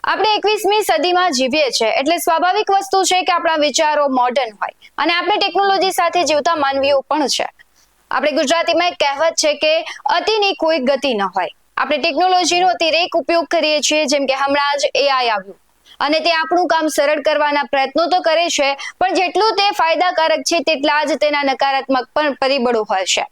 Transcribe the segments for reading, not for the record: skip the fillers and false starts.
આપણે 21મી સદીમાં જીવીએ છીએ એટલે સ્વાભાવિક વસ્તુ છે કે આપણા વિચારો મોડર્ન હોય અને આપણે ટેકનોલોજી સાથે જીવતા માનવીઓ પણ છે। આપણે ગુજરાતીમાં એક કહેવત છે કે અતિની કોઈ ગતિ ન હોય। આપણે ટેકનોલોજીનો અતિરેક ઉપયોગ કરીએ છીએ, જેમ કે હમણાં જ AI આવ્યું અને તે આપણું કામ સરળ કરવાના પ્રયત્નો તો કરે છે, પણ જેટલું તે ફાયદાકારક છે તેટલા જ તેના નકારાત્મક પણ પરિબળો હોય છે।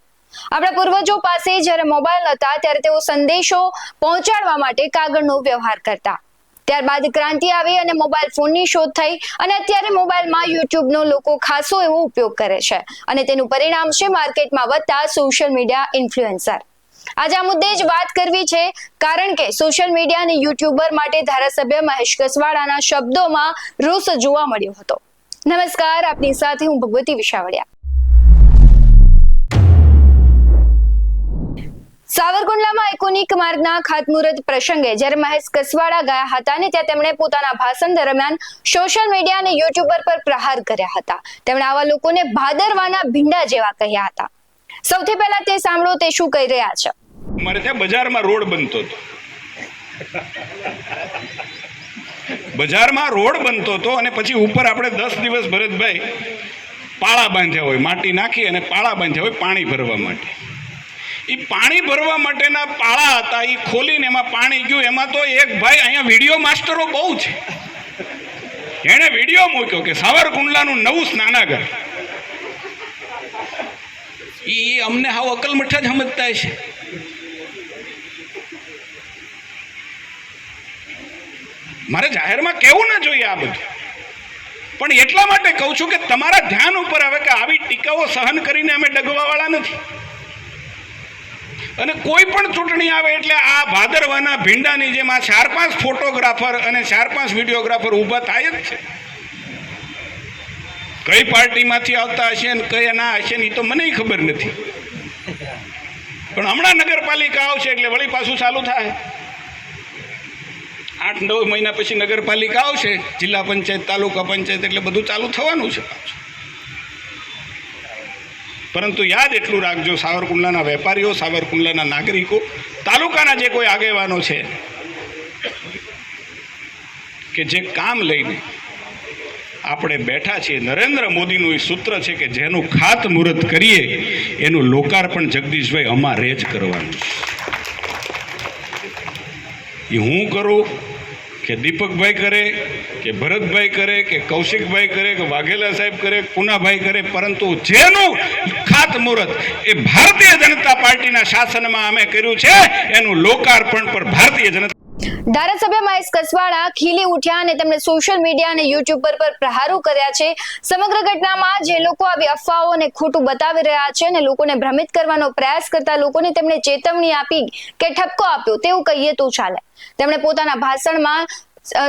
આપણા પૂર્વજો પાસે જ્યારે મોબાઈલ હતા ત્યારે તેઓ સંદેશો પહોંચાડવા માટે કાગળનો વ્યવહાર કરતા। ત્યારબાદ ક્રાંતિ આવી અને મોબાઈલ ફોનની શોધ થઈ અને અત્યારે મોબાઈલમાં યુટ્યુબનો લોકો ખાસો એવો ઉપયોગ કરે છે અને તેનું પરિણામ છે માર્કેટમાં વધતા સોશિયલ મીડિયા ઇન્ફ્લુએન્સર। આજે આ મુદ્દે જ વાત કરવી છે, કારણ કે સોશિયલ મીડિયા અને યુટ્યુબર માટે ધારાસભ્ય મહેશ કસવાડાના શબ્દોમાં રોષ જોવા મળ્યો હતો। નમસ્કાર, આપની સાથે હું ભગવતી વિશાવડિયા। સાવરકુંડલામાં આઇકોનિક માર્ગના ખાતમુહૂર્ત પ્રસંગે જ્યારે મહેશ કસવાડા ગયા હતા ને ત્યાં તેમણે પોતાના ભાષણ દરમિયાન સોશિયલ મીડિયા અને યુટ્યુબર પર પ્રહાર કર્યા હતા। તેમણે આવા લોકોને ભાદરવાના ભીંડા જેવા કહ્યા હતા। સૌથી પહેલા તે સાંભળો તે શું કહી રહ્યા છે। મારે ત્યાં બજારમાં રોડ બનતો હતો, બજારમાં રોડ બનતો હતો અને પછી ઉપર આપણે 10 દિવસ ભરતભાઈ પાળા બાંધ્યા હોય, માટી નાખી અને પાળા બાંધ્યા હોય પાણી ભરવા માટે। એ પાણી ભરવા માટેના પાળા હતા, એ ખોલીને એમાં પાણી ગયું। એમાં તો એક ભાઈ, અહીંયા વિડીયો માસ્ટરો બહુ છે, એણે વિડીયો મૂક્યો કે સાવરકુંડલાનું નવું સ્નાનાગર। એ અમને હાવ અકલમઠ્ઠા જ સમજતા છે। મારે જાહેરમાં કહેવું ના જોઈએ આ બધું, પણ એટલા માટે કહું છું કે તમારા ધ્યાન ઉપર આવે કે આવી ટીકાઓ સહન કરીને અમે ડગવાવાળા નથી। અને કોઈ પણ ચૂંટણી આવે એટલે આ ભાદરવાના ભીંડાની જેમ આ 4-5 ફોટોગ્રાફર અને 4-5 વિડીયોગ્રાફર ઊભા થાય જ છે। કઈ પાર્ટીમાંથી આવતા હશે ને કઈ ના હશે ને એ તો મને ખબર નથી, પણ હમણાં નગરપાલિકા આવશે એટલે વળી પાછું ચાલુ થાય। 8-9 મહિના પછી નગરપાલિકા આવશે, જિલ્લા પંચાયત, તાલુકા પંચાયત, એટલે બધું ચાલુ થવાનું છે પાછું। પરંતુ યાદ એટલું રાખજો, સાવરકુંડલાના વેપારીઓ, સાવરકુંડલાના નાગરિકો, તાલુકાના જે કોઈ આગેવાનો છે, કે જે કામ લઈને આપણે બેઠા છીએ, નરેન્દ્ર મોદીનું એ સૂત્ર છે કે જેનું ખાતમુહૂર્ત કરીએ એનું લોકાર્પણ જગદીશભાઈ અમારે જ કરવાનું છે। એ હું કરું કે દીપકભાઈ કરે કે ભરતભાઈ કરે કે કૌશિકભાઈ કરે કે વાઘેલા સાહેબ કરે, પુનાભાઈ કરે, પરંતુ જેનું ખાતમુહૂર્ત એ ભારતીય જનતા પાર્ટીના શાસનમાં અમે કર્યું છે એનું લોકાર્પણ પર ભારતીય જનતા ધારાસભ્ય મહેશ કસવાડા ખીલી ઉઠ્યા અને તેમણે સોશિયલ મીડિયા અને યુટ્યુબ પર પ્રહારો કર્યા છે। સમગ્ર ઘટનામાં જે લોકો આવી અફવાઓ અને ખોટું બતાવી રહ્યા છે અને લોકોને ભ્રમિત કરવાનો પ્રયાસ કરતા લોકોને તેમણે ચેતવણી આપી કે ઠપકો આપ્યો તેવું કહીએ તો ચાલે। તેમણે પોતાના ભાષણમાં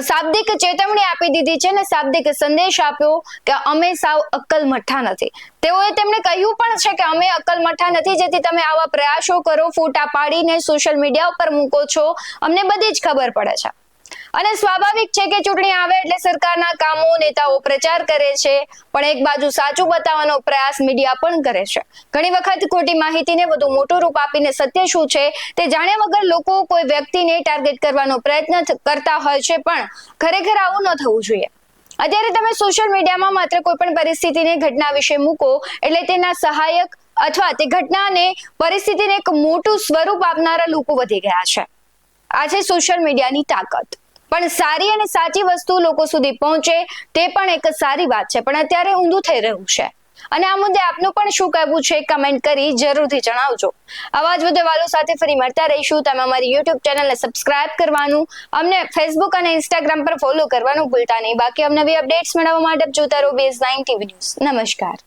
શાબ્દિક ચેતવણી આપી દીધી છે અને શાબ્દિક સંદેશ આપ્યો કે અમે સાવ અક્કલમઠ્ઠા નથી। તેઓએ તેમણે કહ્યું પણ છે કે અમે અક્કલમઠ્ઠા નથી, જેથી તમે આવા પ્રયાસો કરો, ફોટા પાડીને સોશિયલ મીડિયા ઉપર મૂકો છો, અમને બધી જ ખબર પડે છે। અને સ્વાભાવિક છે કે ચૂંટણી આવે એટલે સરકારના કામો નેતાઓ પ્રચાર કરે છે, પણ એક બાજુ સાચું બતાવવાનો પ્રયાસ મીડિયા પણ કરે છે। ઘણી વખત ખોટી માહિતીને વધુ મોટું રૂપ આપીને સત્ય શું છે તે જાણ્યા વગર લોકો કોઈ વ્યક્તિને ટાર્ગેટ કરવાનો પ્રયત્ન કરતા હોય છે, પણ ખરેખર આવું ન થવું જોઈએ। અત્યારે તમે સોશિયલ મીડિયામાં માત્ર કોઈ પણ પરિસ્થિતિને, ઘટના વિશે મૂકો એટલે તેના સહાયક અથવા તે ઘટનાને, પરિસ્થિતિને એક મોટું સ્વરૂપ આપનારા લોકો વધી ગયા છે। આ છે સોશિયલ મીડિયાની તાકાત। પણ સારી અને સાચી વસ્તુ લોકો સુધી પહોંચે તે પણ એક સારી વાત છે, પણ અત્યારે ઊંધું થઈ રહ્યું છે। અને આ મુદ્દે આપનું પણ શું કહેવું છે કમેન્ટ કરી જરૂરથી જણાવજો। આવા જ વધુ અહેવાલો સાથે ફરી મળતા રહીશું। તમે અમારી યુટ્યુબ ચેનલને સબસ્ક્રાઇબ કરવાનું, અમને ફેસબુક અને ઇન્સ્ટાગ્રામ પર ફોલો કરવાનું ભૂલતા નહીં। બાકી અમને નવી અપડેટ્સ મેળવવા માટે જોતા રહો BS9 TV ન્યૂઝ। નમસ્કાર।